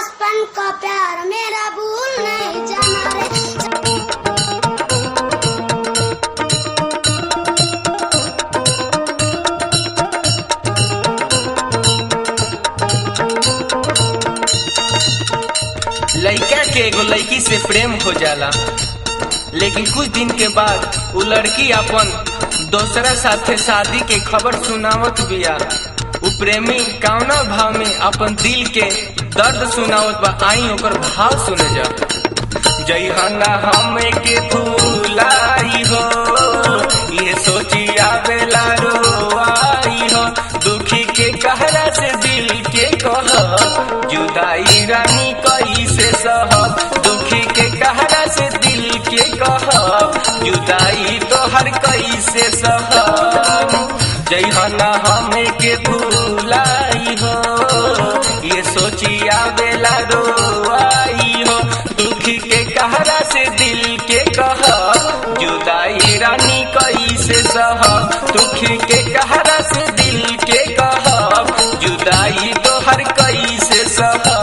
बचपन का प्यार मेरा भूल नहीं जाना रे। लड़का के एगो लड़की से प्रेम हो जाला, लेकिन कुछ दिन के बाद वो लड़की अपन दोसरा साथे शादी के खबर सुनावत बिया। वो प्रेमी कौना भाव में अपन दिल के दर्द सुनावत बा। आई ओकर भाव सुने जा। जइहना हमें के भूलाई हो, ये सोची आवेला रोआई हो। दुखी के कहरा से दिल के कह, जुदाई रानी कैसे सह। दुखी के कहरा से दिल के कह, जुदाई तोहर कैसे सह। जइहना हमें के भूलाई हो, ये सोची आवेला रोआई हो। दुखी के कहरा से दिल के कह, जुदाई रानी कैसे सह। दुखी के कहरा से दिल के कह, जुदाई तोहर कैसे सह।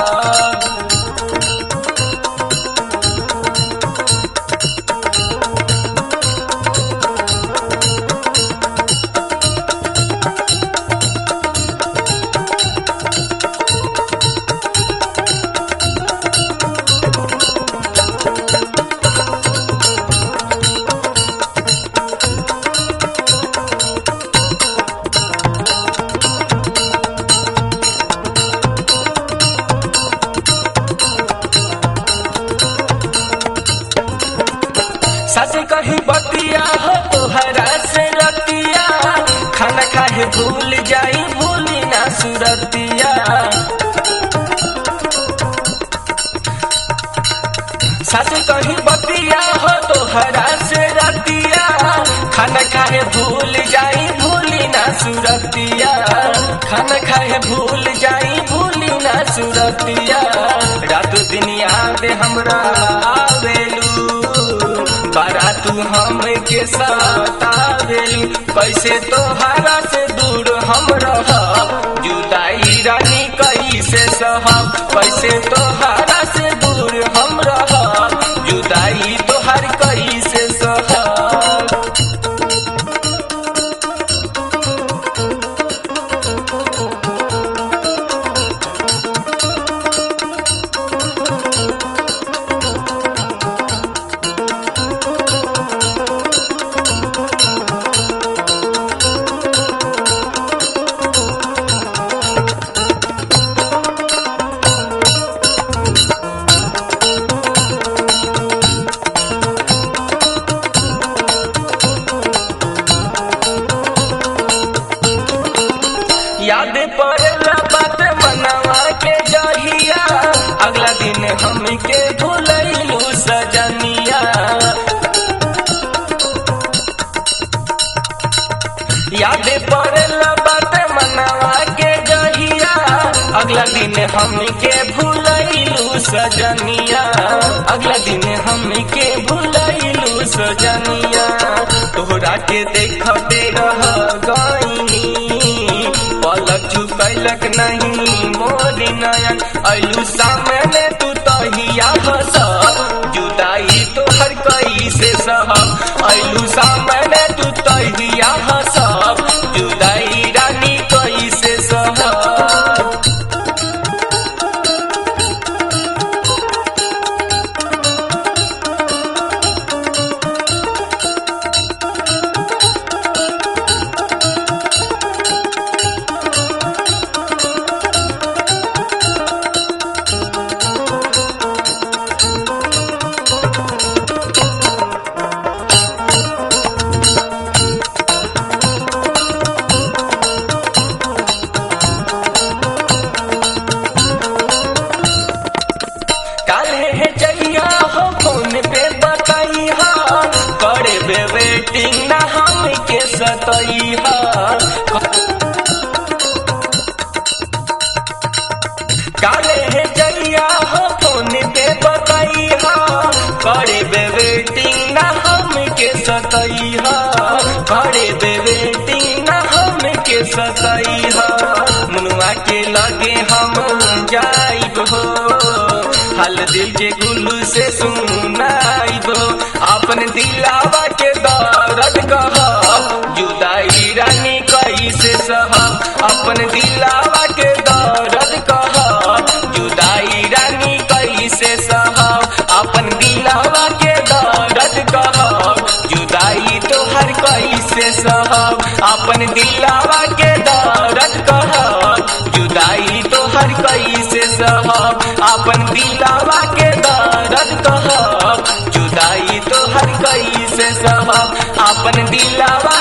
सच कहीं बतिया हो तोहरा से रतिया, खाना खाए भूल जाई भूली ना सुरतिया। सच कहीं बतिया हो तोहरा से रतिया, खाना खाए भूल जाई भूली ना सुरतिया। खाना खाए भूल जाई भूली ना सुरतिया। रात दिन याद हमरा आवेलू, बारा तू हम के सतावेलू। कैसे तोहरा से दूर हम रह, जुदाई रानी कैसे सह। कैसे तोहरा से दूर हम रह, जुदाई तोहर कैसे सह। याद पड़ला बात मनवा के जहिया, अगला दिन हमके भूलैलू सजनिया। याद पड़ला बात मनवा के जहिया, अगला दिन हमके भूलैलू सजनिया। अगला दिन हमके भूलैलू सजनिया। तोहरा के देखते रह गईनी, पलक झुकैलक नहीं मोरी नयन। अइलू सामने तू तहिया हंस, जुदाई तोहर कैसे सह। अइलू सामने तू तहिया हंस, जुदाई रानी कैसे सह। वेटिंग ना हमके सतैहा। काले है जइया हो फोन पे बतैहा, करे वेटिंग ना हमके सतैहा। करे वेटिंग ना हमके सतैहा। मुनुआ के लगे हम जाइब हो, हाल दिल के गुल्लू से सुनाइबो अपन दिलावा के दर्द कहब जुदाई रानी कैसे सहब अपन दिलावा के दर्द कहब जुदाई रानी कैसे सहब अपन दिलावा के दर्द कहब जुदाई तोहर कैसे सहब अपन दिलावा के दर्द कहब जुदाई तोहर कैसे सहब अपन दिलावा के दर्द कहब जुदाई तोहर कैसे सहब अपन दिलावा